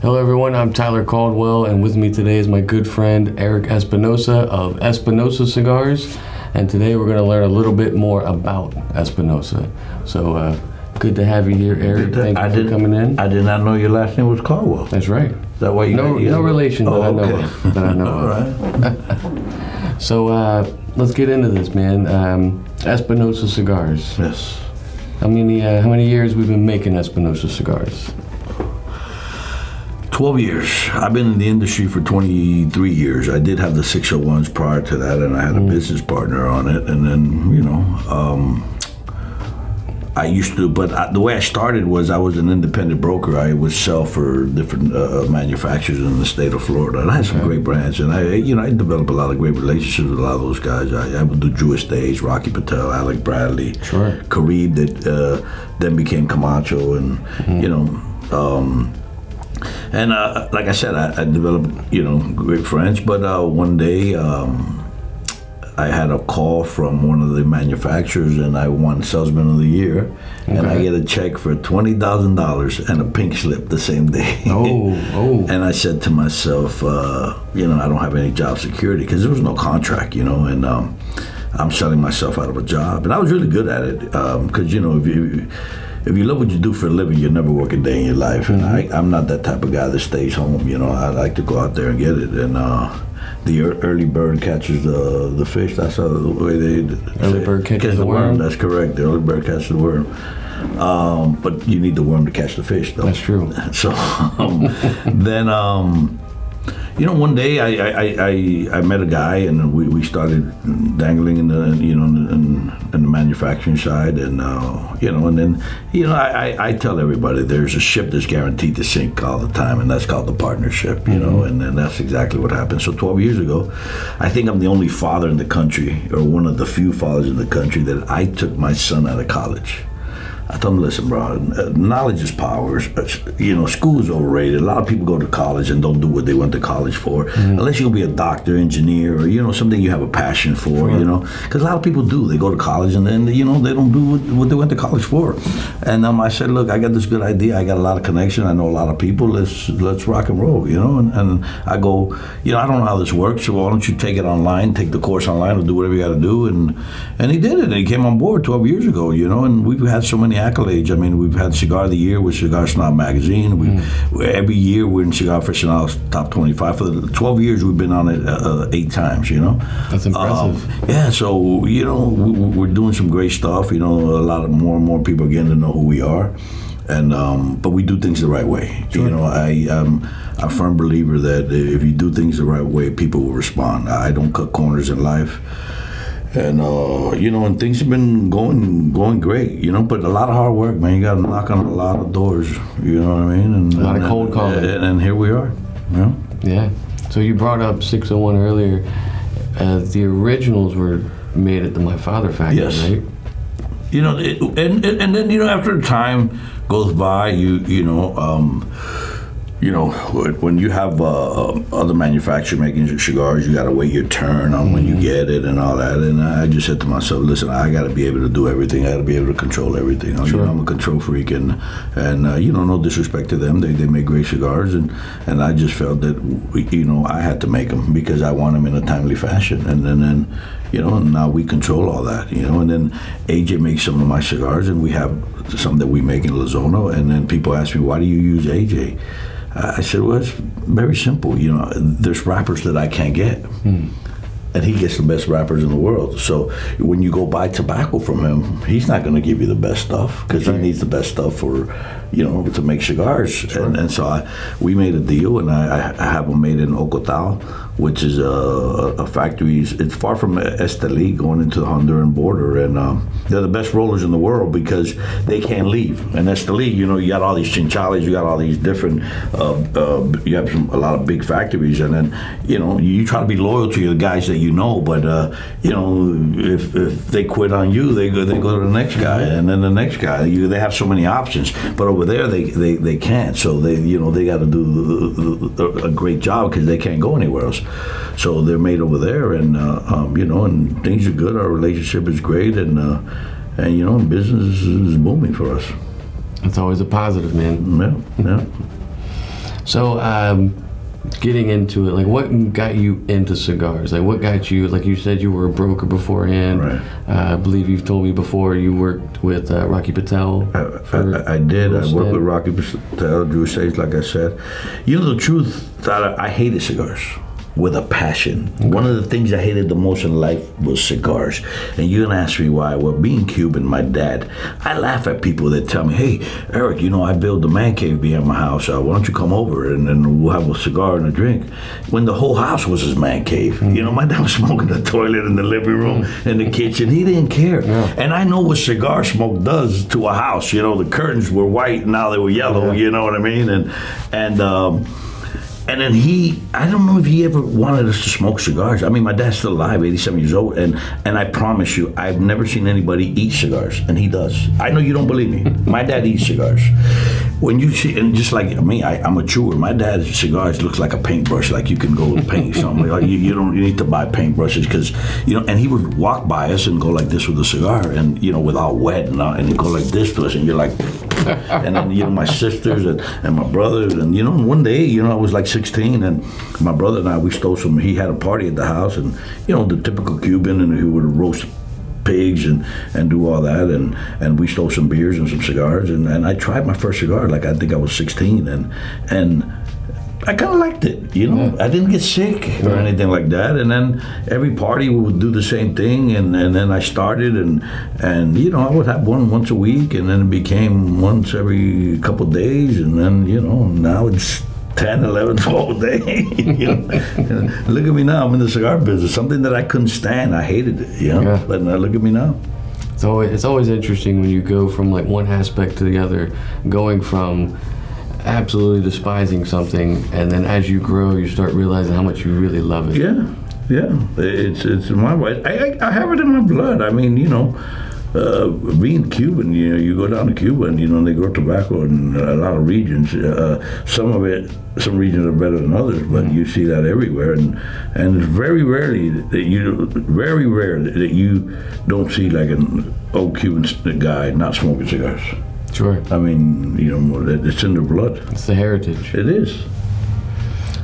Hello everyone, I'm Tyler Caldwell, and with me today is my good friend Erik Espinosa of Espinosa Cigars, and today we're going to learn a little bit more about Espinosa. So good to have you here, Erik. Thank you for coming in. I did not know your last name was Caldwell. That's right. Is that why you no relation that I know okay. of. That I know All of. right. So let's get into this, man. Espinosa Cigars. Yes. How many years we've been making Espinosa cigars? 12 years. I've been in the industry for 23 years. I did have the 601s prior to that, and I had a business partner on it. And then, I used to, but the way I started was I was an independent broker. I would sell for different manufacturers in the state of Florida. And I had some great brands, and I developed a lot of great relationships with a lot of those guys. I would do Jewish Days, Rocky Patel, Alec Bradley, Kareem, that then became Camacho, and And like I said, I developed, great friends. But one day, I had a call from one of the manufacturers, and I won Salesman of the Year. Okay. And I get a check for $20,000 and a pink slip the same day. Oh. And I said to myself, I don't have any job security because there was no contract, and I'm selling myself out of a job. And I was really good at it because, if you love what you do for a living, you'll never work a day in your life. And I'm not that type of guy that stays home. I like to go out there and get it. And the early bird catches the fish. That's how the way they early bird catches the worm. That's correct. The early bird catches the worm. But you need the worm to catch the fish, though. That's true. So then. One day I met a guy, and we started dangling in the manufacturing side, and then I tell everybody there's a ship that's guaranteed to sink all the time, and that's called the partnership, and that's exactly what happened. So 12 years ago, I think I'm the only father in the country, or one of the few fathers in the country, that I took my son out of college. I told him, listen, bro, knowledge is power. School is overrated. A lot of people go to college and don't do what they went to college for, unless you'll be a doctor, engineer, or, something you have a passion for, Because a lot of people do. They go to college and then, they don't do what they went to college for. And I said, look, I got this good idea. I got a lot of connection. I know a lot of people. Let's rock and roll, And I go, I don't know how this works, so why don't you take it online, take the course online, or do whatever you got to do. And he did it. And he came on board 12 years ago, and we've had so many accolades. I mean, we've had Cigar of the Year with Cigar Snob magazine. Every year we're in Cigar Aficionado's top 25. For the 12 years we've been on it 8 times. That's impressive. Yeah, so we're doing some great stuff. A lot of more and more people are getting to know who we are, and but we do things the right way. Sure. I'm a firm believer that if you do things the right way, people will respond. I don't cut corners in life. And and things have been going great, but a lot of hard work, man. You got to knock on a lot of doors, you know what I mean? And a lot of cold calling. And here we are, Yeah. So you brought up 601 earlier. The originals were made at the My Father factory, right? And then after time goes by, when you have other manufacturers making your cigars, you got to wait your turn on when you get it and all that. And I just said to myself, listen, I got to be able to do everything. I got to be able to control everything. Sure. I'm a control freak, and no disrespect to them. They make great cigars, and I just felt that I had to make them because I want them in a timely fashion. And then now we control all that. And then AJ makes some of my cigars, and we have some that we make in Lozano. And then people ask me, why do you use AJ? I said, well, it's very simple. There's rappers that I can't get. And he gets the best rappers in the world. So when you go buy tobacco from him, he's not going to give you the best stuff because he needs the best stuff for, to make cigars. Sure. And so we made a deal, and I have them made in Ocotal, which is a factory. It's far from Esteli, going into the Honduran border. And they're the best rollers in the world because they can't leave. And Esteli, you got all these chinchales, you got all these different, you have a lot of big factories. And then, you try to be loyal to your guys that but if they quit on you, they go to the next guy, and then the next guy. They have so many options, but over there they can't. So they got to do a great job because they can't go anywhere else. So they're made over there, and and things are good. Our relationship is great, and business is booming for us. It's always a positive, man. Yeah. So, getting into it, like, what got you into cigars? Like, what got you, like you said, you were a broker beforehand. Right. I believe you've told me before you worked with Rocky Patel. I did. I worked with Rocky Patel, Drew Sage, like I said. You know the truth, Tyler, I hated cigars with a passion. Okay. One of the things I hated the most in life was cigars. And you're gonna ask me why. Well, being Cuban, my dad, I laugh at people that tell me, hey, Erik, you know, I built a man cave behind my house. Why don't you come over and then we'll have a cigar and a drink? When the whole house was his man cave. Mm-hmm. You know, my dad was smoking the toilet in the living room, in the kitchen. He didn't care. Yeah. And I know what cigar smoke does to a house. You know, the curtains were white, now they were yellow, you know what I mean? And then I don't know if he ever wanted us to smoke cigars. I mean, my dad's still alive, 87 years old, and I promise you, I've never seen anybody eat cigars, and he does. I know you don't believe me. My dad eats cigars. When you see, and just like me, I'm a chewer. My dad's cigars looks like a paintbrush, like you can go paint something. Like you need to buy paintbrushes because, you know, and he would walk by us and go like this with a cigar, and, you know, without wet, and he'd go like this to us, and you're like, and then, you know, my sisters and my brothers, and, you know, and one day, you know, I was like 16, and my brother and I, we stole some, he had a party at the house, and, you know, the typical Cuban, and he would roast pigs and do all that, and we stole some beers and some cigars, and I tried my first cigar, like I think I was 16, and I kind of liked it, you know. Yeah. I didn't get sick or anything like that, and then every party we would do the same thing, and then I started, and you know, I would have one once a week, and then it became once every couple of days, and then, you know, now it's 10, 11, 12 a day. You know? Look at me now, I'm in the cigar business, something that I couldn't stand. I hated it, you know, but now look at me now. So it's always interesting when you go from like one aspect to the other, going from absolutely despising something, and then as you grow, you start realizing how much you really love it. Yeah, it's in my way. I have it in my blood. I mean, you know, being Cuban, you know, you go down to Cuba and, you know, they grow tobacco in a lot of regions. Some regions are better than others, but you see that everywhere, and it's very rare that you don't see like an old Cuban guy not smoking cigars. Sure. I mean, you know, it's in their blood. It's the heritage. It is.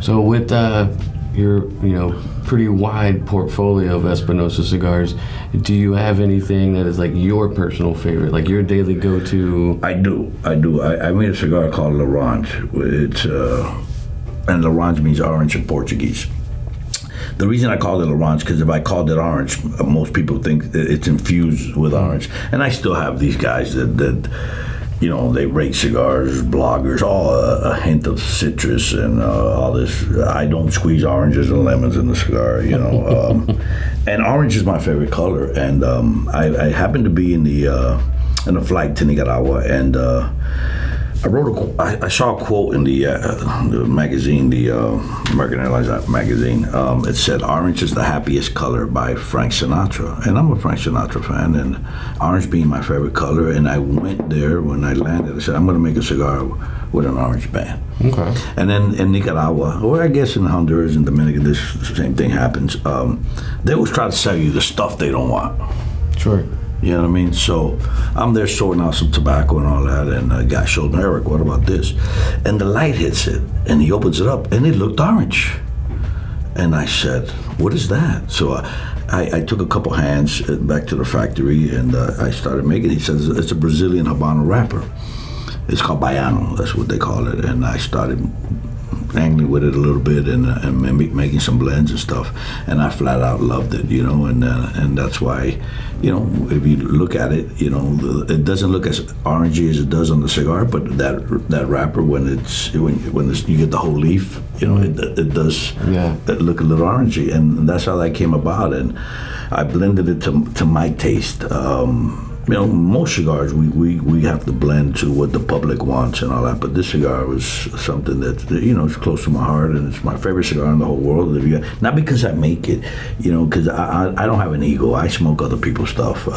So with your, you know, pretty wide portfolio of Espinosa cigars, do you have anything that is like your personal favorite, like your daily go-to? I do. I made a cigar called Laranja. It's and Laranja means orange in Portuguese. The reason I called it Laranja, because if I called it orange, most people think it's infused with orange. And I still have these guys that you know, they rate cigars, bloggers, all a hint of citrus and all this. I don't squeeze oranges and lemons in the cigar, you know. And orange is my favorite color. And I happened to be in a flight to Nicaragua, and I saw a quote in the magazine, the American Airlines magazine. It said, "Orange is the happiest color" by Frank Sinatra. And I'm a Frank Sinatra fan, and orange being my favorite color. And I went there when I landed. I said, I'm going to make a cigar with an orange band. Okay. And then in Nicaragua, or I guess in Honduras and Dominican, this same thing happens. They always try to sell you the stuff they don't want. Sure. You know what I mean? So I'm there sorting out some tobacco and all that, and a guy showed me, Erik, what about this? And the light hits it, and he opens it up, and it looked orange. And I said, what is that? So I took a couple hands back to the factory, and I started making it. He says, it's a Brazilian Habano wrapper. It's called Baiano, that's what they call it. And I started angling with it a little bit and making some blends and stuff, and I flat out loved it, you know, and that's why, you know, if you look at it, you know, it doesn't look as orangey as it does on the cigar, but that wrapper, when you get the whole leaf, you know, it does look a little orangey, and that's how that came about, and I blended it to my taste. You know, most cigars we have to blend to what the public wants and all that, but this cigar was something that, you know, it's close to my heart, and it's my favorite cigar in the whole world. Not because I make it, you know, because I don't have an ego. I smoke other people's stuff. You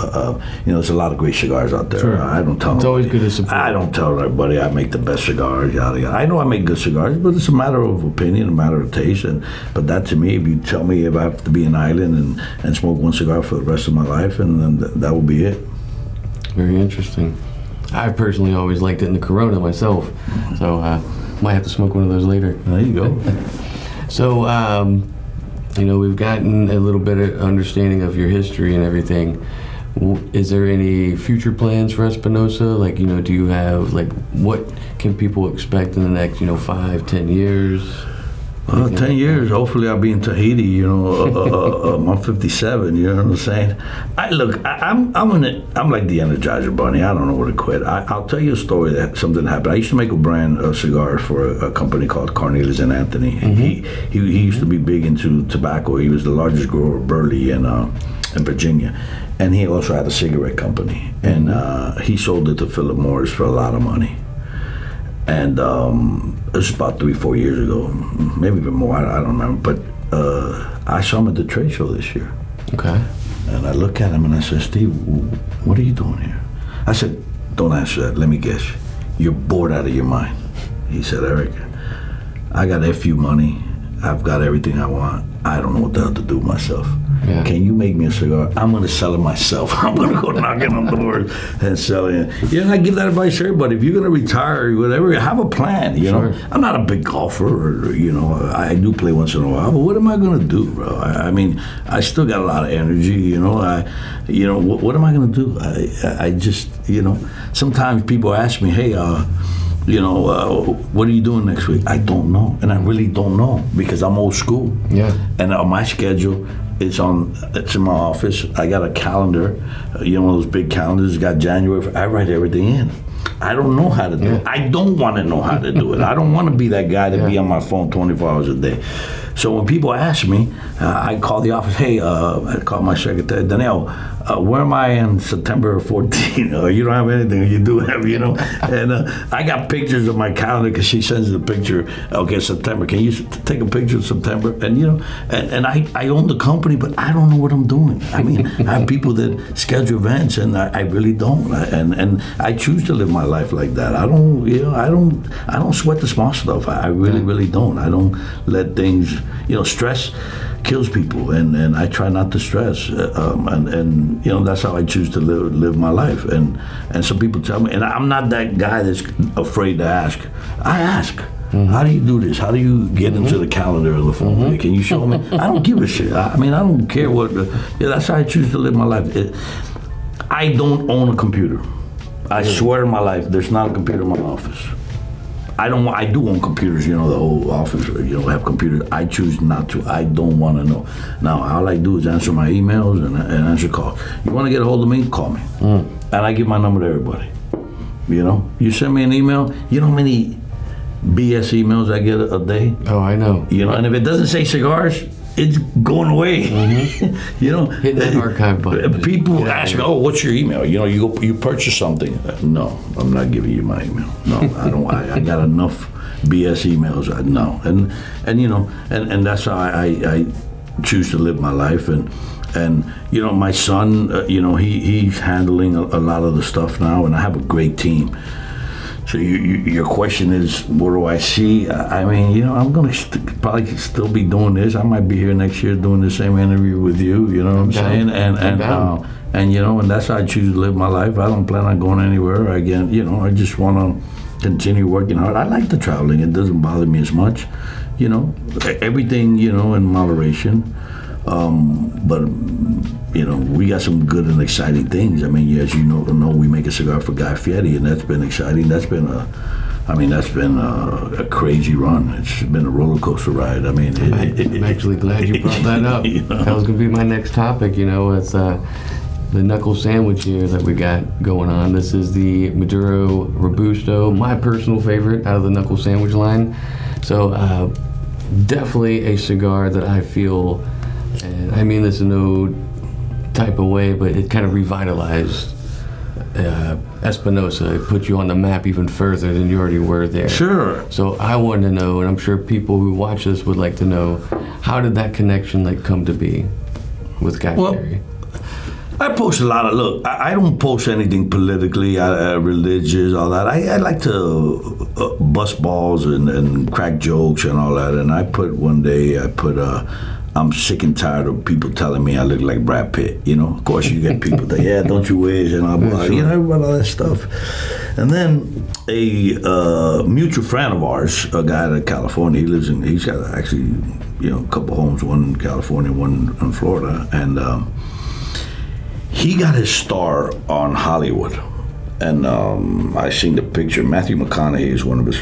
know, there's a lot of great cigars out there. Sure. I don't tell. It's always good to support. I don't tell everybody I make the best cigars. Yada yada. I know I make good cigars, but it's a matter of opinion, a matter of taste. But that to me, if you tell me if I have to be an island and smoke one cigar for the rest of my life, and then that will be it. Very interesting. I personally always liked it in the Corona myself, so Might have to smoke one of those later. There you go. So, we've gotten a little bit of understanding of your history and everything. Is there any future plans for Espinosa? Like, do you have, what can people expect in the next, 5-10 years? 10 years, hopefully I'll be in Tahiti, I'm 57, you know what I'm saying? I'm like the Energizer Bunny. I don't know where to quit. I'll tell you a story that something happened. I used to make a brand of cigars for a company called Cornelius and Anthony. Mm-hmm. He used to be big into tobacco. He was the largest grower of burley in Virginia. And he also had a cigarette company. And he sold it to Philip Morris for a lot of money. And it was about 3-4 years ago, maybe even more, I don't remember. But I saw him at the trade show this year. Okay. And I look at him and I said, Steve, what are you doing here? I said, don't answer that, let me guess. You're bored out of your mind. He said, Erik, I got FU money, I've got everything I want. I don't know what the hell to do with myself. Yeah. Can you make me a cigar? I'm going to sell it myself. I'm going to go knocking on doors and sell it. And I give that advice to everybody. If you're going to retire or whatever, have a plan, know. I'm not a big golfer, or, I do play once in a while, but what am I going to do, bro? I mean, I still got a lot of energy, what am I going to do? I just, sometimes people ask me, hey, what are you doing next week? I don't know, and I really don't know because I'm old school. Yeah. And on my schedule, it's in my office. I got a calendar, one of those big calendars. Got January. I write everything in. I don't know how to do it. I don't want to know how to do it. I don't want to be that guy to be on my phone 24 hours a day. So when people ask me, I call the office. Hey, I call my secretary, Danielle. Where am I in September 14? You don't have anything. You do have, And I got pictures of my calendar because she sends the picture. Okay, September. Can you take a picture of September? And and I own the company, but I don't know what I'm doing. I mean, I have people that schedule events, and I really don't. And I choose to live my life like that. I don't, I don't sweat the small stuff. I really, really don't. I don't let things, stress kills people, and I try not to stress, and that's how I choose to live my life. And some people tell me, and I'm not that guy that's afraid to ask. I ask. Mm-hmm. How do you do this? How do you get into the calendar of the phone? Mm-hmm. Can you show me? I don't give a shit. I mean, I don't care what. That's how I choose to live my life. I don't own a computer. I swear in my life, there's not a computer in my office. I do own computers, the whole office, have computers. I choose not to. I don't want to know. Now, all I do is answer my emails and answer calls. You want to get a hold of me? Call me. And I give my number to everybody. You send me an email, you know how many BS emails I get a day? Oh, I know. And if it doesn't say cigars, it's going away. Mm-hmm. Hit that archive button. People ask me, "Oh, what's your email?" You purchase something. No, I'm not giving you my email. No, I don't. I got enough BS emails. No, and that's how I choose to live my life. And my son, he's handling a lot of the stuff now, and I have a great team. So your question is, what do I see? I mean, I'm going to probably still be doing this. I might be here next year doing the same interview with you, you know what I'm saying? And that's how I choose to live my life. I don't plan on going anywhere. Again, I just want to continue working hard. I like the traveling. It doesn't bother me as much. Everything, in moderation. But we got some good and exciting things. I mean, as you know, we make a cigar for Guy Fieri, and that's been exciting. That's been a crazy run. It's been a roller coaster ride. I mean, I'm actually glad you brought that up. That was going to be my next topic. It's the Knuckle Sandwich here that we got going on. This is the Maduro Robusto, my personal favorite out of the Knuckle Sandwich line. So definitely a cigar that I feel, and I mean this in no type of way, but it kind of revitalized Espinosa. It put you on the map even further than you already were there. Sure. So I wanted to know, and I'm sure people who watch this would like to know, how did that connection come to be with Guy Fieri? I post a lot of, look, I don't post anything politically, religious, all that. I like to bust balls and crack jokes and all that. And I put one day, I'm sick and tired of people telling me I look like Brad Pitt. You know, of course you get people that, yeah, don't you wish, and all, Sure. you know, everybody, all that stuff. And then a mutual friend of ours, a guy out of California, he's got actually, you know, a couple homes, one in California, one in Florida, and he got his star on Hollywood. And I seen the picture. Matthew McConaughey is one of his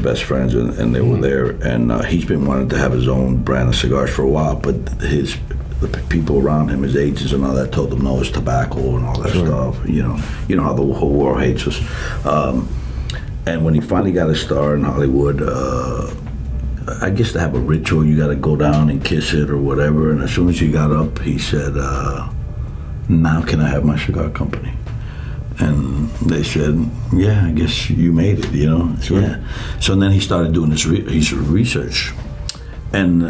best friends, and they were there. And he's been wanting to have his own brand of cigars for a while, but the people around him, his agents and all that, told him no, it's tobacco and all that stuff. You know how the whole world hates us. And when he finally got a star in Hollywood, I guess to have a ritual, you got to go down and kiss it or whatever. And as soon as he got up, he said, "Now can I have my cigar company?" And they said, "Yeah, I guess you made it, you know." Sure. Yeah. So then he started doing his research. And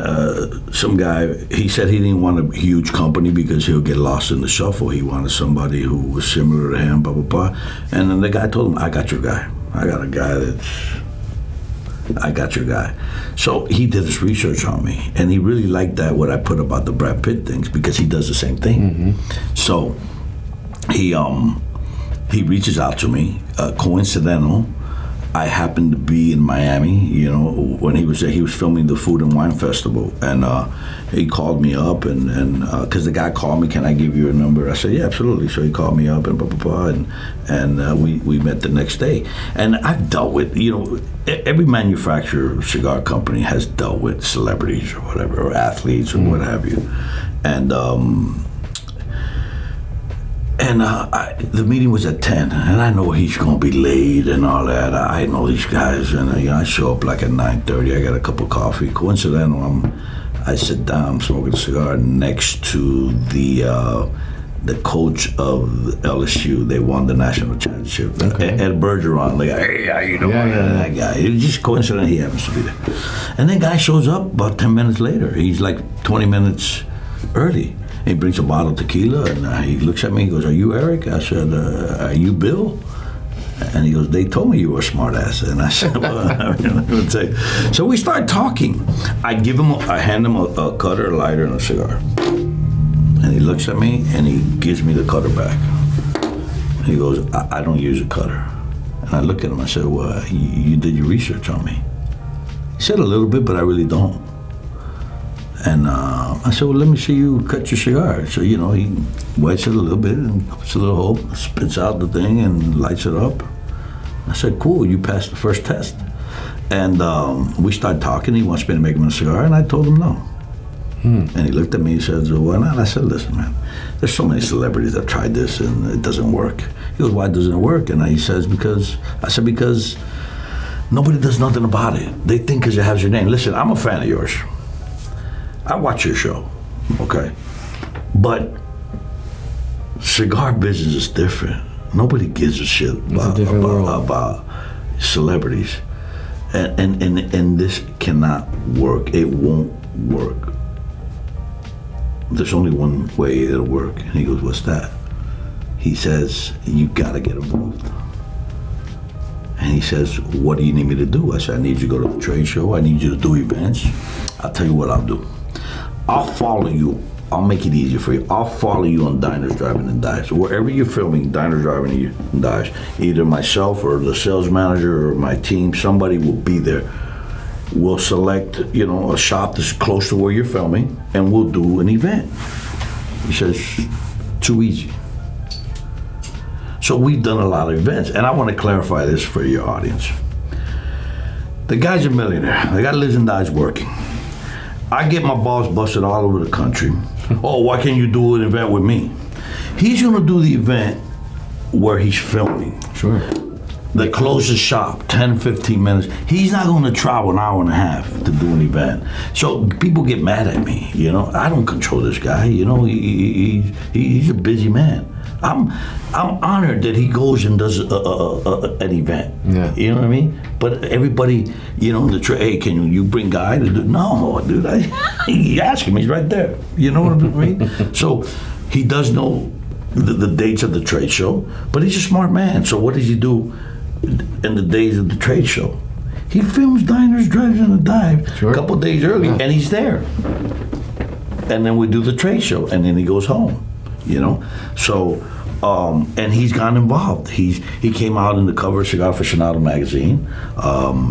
some guy, he said he didn't want a huge company because he'll get lost in the shuffle. He wanted somebody who was similar to him, blah, blah, blah. And then the guy told him, "I got your guy. I got your guy." So he did his research on me. And he really liked that, what I put about the Brad Pitt things, because he does the same thing. Mm-hmm. So he reaches out to me. Coincidental, I happened to be in Miami, you know, when he was there. He was filming the Food and Wine Festival, and he called me up, and because the guy called me, "Can I give you a number?" I said, "Yeah, absolutely." So he called me up, and blah, blah, blah, and we met the next day. And I've dealt with, you know, every manufacturer, cigar company has dealt with celebrities or whatever, or athletes or what have you. And the meeting was at 10, and I know he's going to be late and all that. I know these guys, and you know, I show up like at 9:30. I got a cup of coffee. Coincidental, I sit down, smoking a cigar next to the coach of LSU. They won the national championship. Okay. Ed Bergeron. Like, "Hey, how you doing?" Yeah. That guy. It was just coincident he happens to be there. And then guy shows up about 10 minutes later. He's like 20 minutes early. He brings a bottle of tequila, and he looks at me. He goes, "Are you Erik?" I said, "Are you Bill?" And he goes, "They told me you were a smart ass." And I said, "Well, I would say." So we start talking. I hand him a cutter, a lighter, and a cigar. And he looks at me, and he gives me the cutter back. He goes, I don't use a cutter." And I look at him. I said, "Well, you did your research on me." He said, "A little bit, but I really don't." And I said, "Well, let me see you cut your cigar." So, you know, he wets it a little bit and puts a little hole, spits out the thing and lights it up. I said, "Cool, you passed the first test." And we started talking. He wants me to make him a cigar, and I told him no. And he looked at me and said, "So why not?" I said, "Listen, man, there's so many celebrities that tried this and it doesn't work." He goes, "Why doesn't it work?" And he says, because nobody does nothing about it. They think because it has your name. Listen, I'm a fan of yours. I watch your show, okay? But cigar business is different. Nobody gives a shit about celebrities. And this cannot work. It won't work. There's only one way it'll work. And he goes, "What's that?" He says, "You gotta get involved." And he says, "What do you need me to do?" I said, "I need you to go to the trade show. I need you to do events. I'll tell you what I'll do. I'll follow you. I'll make it easier for you. I'll follow you on Diners, Driving, and Dives. Wherever you're filming Diners, Driving, and Dives, either myself or the sales manager or my team, somebody will be there. We'll select, you know, a shop that's close to where you're filming, and we'll do an event." He says, "Too easy." So we've done a lot of events, and I want to clarify this for your audience. The guy's a millionaire. The guy lives and dies working. I get my balls busted all over the country. "Oh, why can't you do an event with me?" He's going to do the event where he's filming. Sure. The closest shop, 10, 15 minutes. He's not going to travel an hour and a half to do an event. So people get mad at me, you know. I don't control this guy, you know. He's a busy man. I'm honored that he goes and does an event. Yeah. You know what I mean? But everybody, you know, hey, can you bring Guy to do? No, dude. You ask him, he's right there. You know what I mean? So he does know the dates of the trade show, but he's a smart man. So what does he do in the days of the trade show? He films Diners, Drives, and Dives a couple days early, and he's there. and then we do the trade show, and then he goes home, you know. So, and he's gotten involved. He came out in the cover of Cigar Aficionado magazine.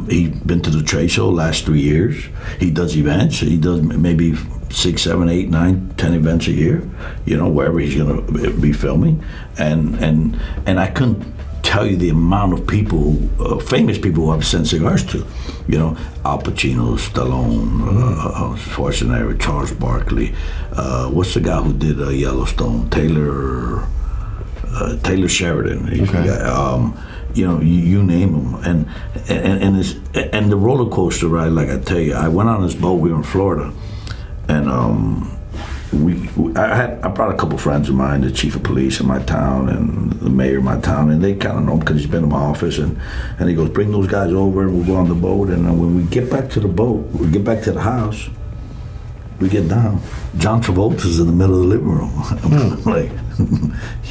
He's been to the trade show last 3 years. He does events. He does maybe 6, 7, 8, 9, 10 events a year, you know, wherever he's going to be filming. And I couldn't tell you the amount of people, famous people who I've sent cigars to, you know, Al Pacino, Stallone, Schwarzenegger, Charles Barkley. What's the guy who did Yellowstone? Taylor Sheridan. Okay. You know, you name them, and the roller coaster ride. Like I tell you, I went on this boat. We were in Florida, and I brought a couple friends of mine, the chief of police in my town and the mayor of my town, and they kind of know him because he's been in my office, and he goes, bring those guys over, and we'll go on the boat, and when we get back to the boat, we get back to the house, we get down, John Travolta's in the middle of the living room, like,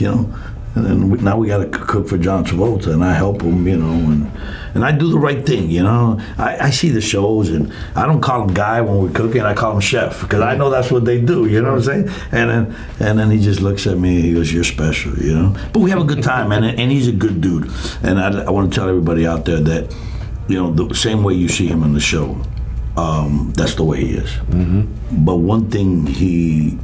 you know. And then now we got to cook for John Travolta, and I help him, you know, and I do the right thing, you know. I see the shows, and I don't call him Guy when we're cooking. I call him Chef, because I know that's what they do, you know what I'm saying? And then he just looks at me, he goes, you're special, you know. But we have a good time, and he's a good dude. And I want to tell everybody out there that, you know, the same way you see him in the show, that's the way he is. Mm-hmm. But one thing he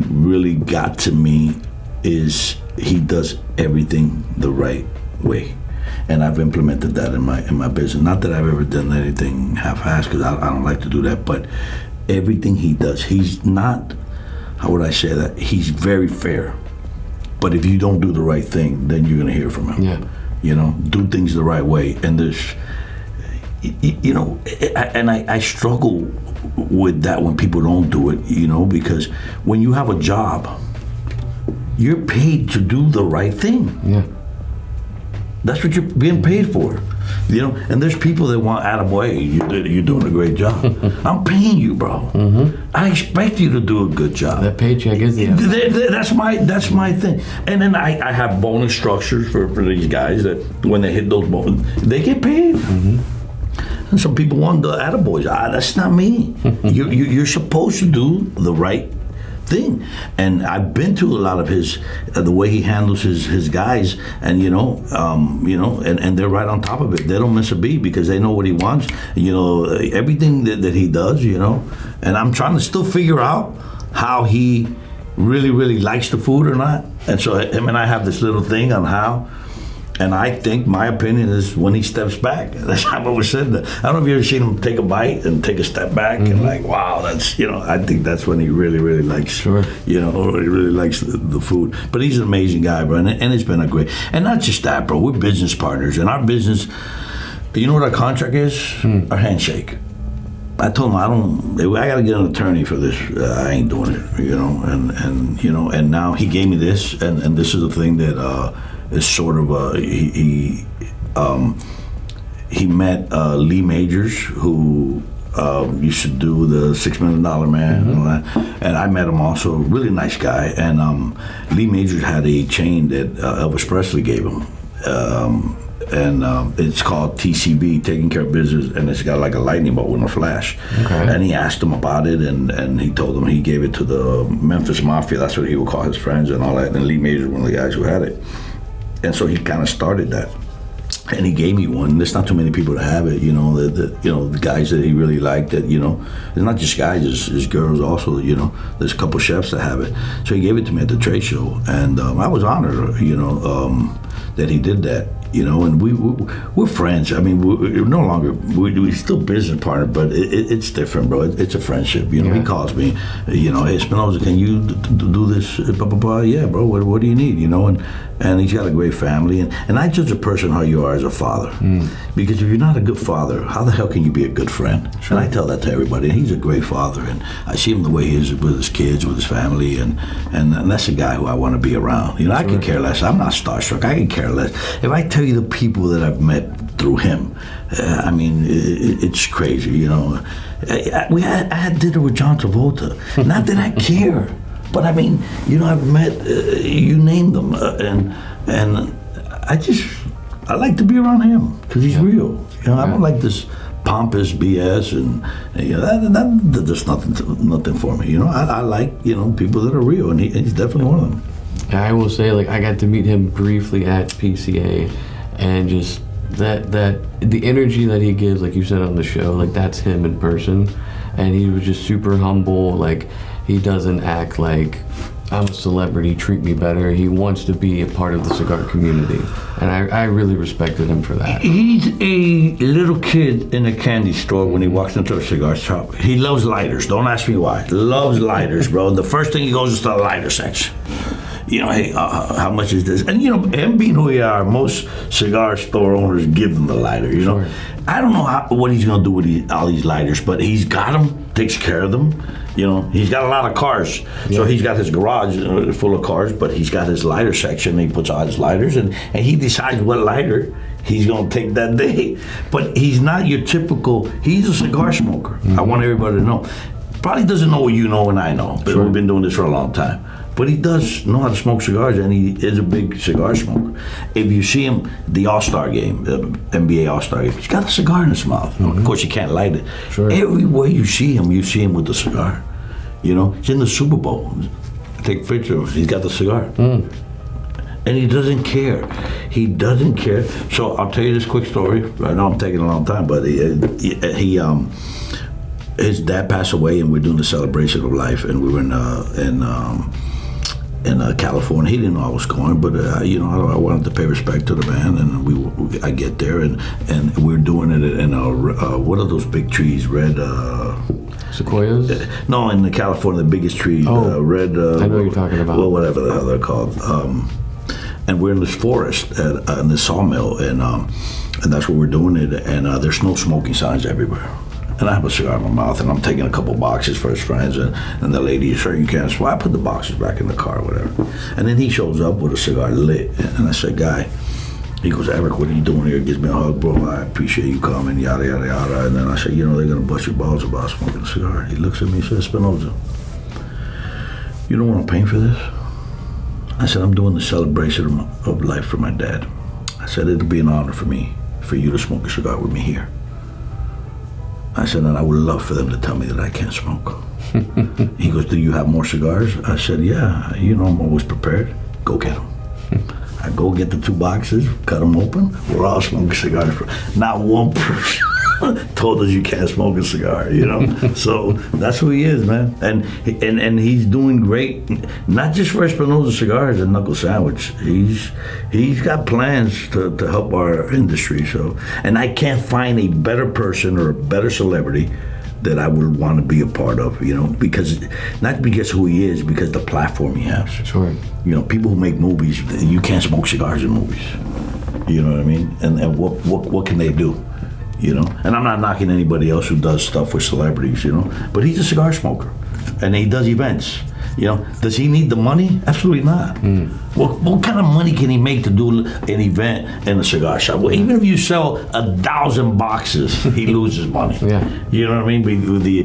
really got to me is he does everything the right way, and I've implemented that in my business. Not that I've ever done anything half-assed, because I don't like to do that, but everything he does, he's not, how would I say that, he's very fair, but if you don't do the right thing, then you're going to hear from him. Yeah. You know, do things the right way, and there's, you know, and I struggle with that when people don't do it, you know, because when you have a job, you're paid to do the right thing. Yeah. That's what you're being paid for, you know. And there's people that want, attaboy, you're doing a great job. I'm paying you, bro. Mm-hmm. I expect you to do a good job. That paycheck is that's my thing. And then I have bonus structures for these guys that when they hit those bonus, they get paid. Mm-hmm. And some people want the attaboys. That's not me. You're supposed to do the right thing. And I've been to a lot of his, the way he handles his guys, and you know, and they're right on top of it. They don't miss a beat because they know what he wants. You know, everything that he does. You know, and I'm trying to still figure out how he really likes the food or not. And so him and I have this little thing on how. And I think my opinion is when he steps back. That's how I've always said that. I don't know if you've ever seen him take a bite and take a step back and like, wow, that's, you know, I think that's when he really likes, you know, he really likes the food. But he's an amazing guy, bro, and it's been a great, and not just that, bro, we're business partners. And our business, you know what our contract is? Our handshake. I told him I got to get an attorney for this. I ain't doing it, you know, and you know, and now he gave me this, and this is the thing that, is sort of he met Lee Majors, who used to do the $6 Million Man, and all that. And I met him also, really nice guy. And Lee Majors had a chain that Elvis Presley gave him, and it's called TCB, Taking Care of Business, and it's got like a lightning bolt with a flash. Okay. And he asked him about it, and he told him he gave it to the Memphis Mafia. That's what he would call his friends and all that. And Lee Majors, one of the guys who had it. And so he kind of started that, and he gave me one. There's not too many people that have it, you know. The guys that he really liked. That, you know, it's not just guys, it's girls also. You know, there's a couple chefs that have it. So he gave it to me at the trade show, and I was honored, you know, that he did that. You know, and we're friends. I mean, we're no longer, we're still business partner, but it's different, bro. It's a friendship. You know, he calls me, you know, hey, Espinosa, can you do this? Blah, blah, blah. Yeah, bro, what do you need? You know, and he's got a great family. And I judge a person how you are as a father. Because if you're not a good father, how the hell can you be a good friend? Sure. And I tell that to everybody. And he's a great father. And I see him the way he is with his kids, with his family. And that's a guy who I want to be around. You know, I can care less. I'm not starstruck. I can care less. If I tell you the people that I've met through him, I mean, it's crazy, you know. I had dinner with John Travolta. Not that I care, but I mean, you know, I've met, you name them, and I like to be around him because he's real. You know, I don't like this pompous BS, and you know, that's just nothing for me. You know, I like, you know, people that are real, and he's definitely one of them. I will say, like, I got to meet him briefly at PCA, and just that the energy that he gives, like you said on the show, like that's him in person, and he was just super humble. Like, he doesn't act like I'm a celebrity, treat me better. He wants to be a part of the cigar community, and I really respected him for that. He's a little kid in a candy store when he walks into a cigar shop. He loves lighters. Don't ask me why. Loves lighters, bro. The first thing he goes is to the lighter section. You know, hey, how much is this? And, you know, him being who we are, most cigar store owners give them the lighter, you know. Sure. I don't know what he's going to do with all these lighters, but he's got them, takes care of them. You know, he's got a lot of cars. Yeah. So he's got his garage full of cars, but he's got his lighter section. He puts all his lighters, and he decides what lighter he's going to take that day. But he's not your typical, he's a cigar smoker. Mm-hmm. I want everybody to know. Probably doesn't know what you know and I know, but sure. We've been doing this for a long time. But he does know how to smoke cigars, and he is a big cigar smoker. If you see him, the All-Star game, the NBA All-Star game, he's got a cigar in his mouth. Mm-hmm. Of course, you can't light it. Sure. Everywhere you see him with the cigar. You know, he's in the Super Bowl. Take a picture of him. He's got the cigar. Mm. And he doesn't care. He doesn't care. So I'll tell you this quick story. I know I'm taking a long time, but his dad passed away, and we're doing the celebration of life, and we were in California. He didn't know I was going, but you know, I wanted to pay respect to the man, and I get there, and we're doing it in what are those big trees? Red sequoias? No, in California, the biggest tree, red. I know what you're talking about. Well, whatever the hell they're called. And we're in this forest in this sawmill, and that's where we're doing it. And there's no smoking signs everywhere. And I have a cigar in my mouth, and I'm taking a couple boxes for his friends, and the lady, sure, you can't smoke. I put the boxes back in the car, whatever. And then he shows up with a cigar lit, and I said, Guy, he goes, Erik, what are you doing here? He gives me a hug, bro. I appreciate you coming, yada, yada, yada. And then I said, you know, they're going to bust your balls about smoking a cigar. He looks at me and says, Espinosa, you don't want to pay for this? I said, I'm doing the celebration of life for my dad. I said, it'll be an honor for me, for you to smoke a cigar with me here. I said, and I would love for them to tell me that I can't smoke. He goes, do you have more cigars? I said, yeah, you know, I'm always prepared. Go get them. I go get the 2 boxes, cut them open. We're all smoking cigars. Not one person told us you can't smoke a cigar, you know? So that's who he is, man. And he's doing great, not just for Espinosa Cigars and Knuckle Sandwich. He's got plans to help our industry. So, and I can't find a better person or a better celebrity that I would want to be a part of, you know, not because who he is, because the platform he has. Sure. You know, people who make movies, you can't smoke cigars in movies. You know what I mean? And what can they do? You know, and I'm not knocking anybody else who does stuff with celebrities, you know, but he's a cigar smoker, and he does events. You know, does he need the money? Absolutely not. Mm. What kind of money can he make to do an event in a cigar shop? Well, even if you sell 1,000 boxes, he loses money. Yeah. You know what I mean? With the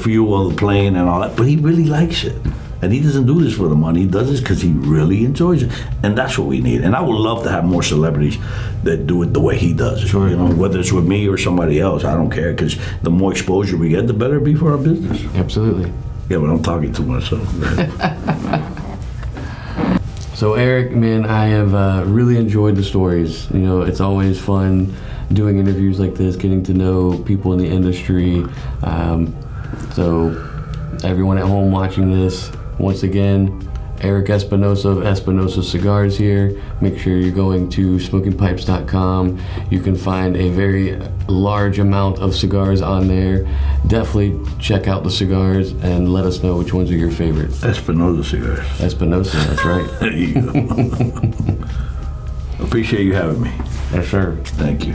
fuel, the plane, and all that. But he really likes it. And he doesn't do this for the money. He does this because he really enjoys it. And that's what we need. And I would love to have more celebrities that do it the way he does. Sure. You know, whether it's with me or somebody else, I don't care. Because the more exposure we get, the better it'll be for our business. Absolutely. Yeah, but I'm talking too much. So Erik, man, I have really enjoyed the stories. You know, it's always fun doing interviews like this, getting to know people in the industry. So everyone at home watching this, once again, Erik Espinosa of Espinosa Cigars here. Make sure you're going to smokingpipes.com. You can find a very large amount of cigars on there. Definitely check out the cigars and let us know which ones are your favorite. Espinosa Cigars. Espinosa, that's right. There you go. Appreciate you having me. Yes, sir. Thank you.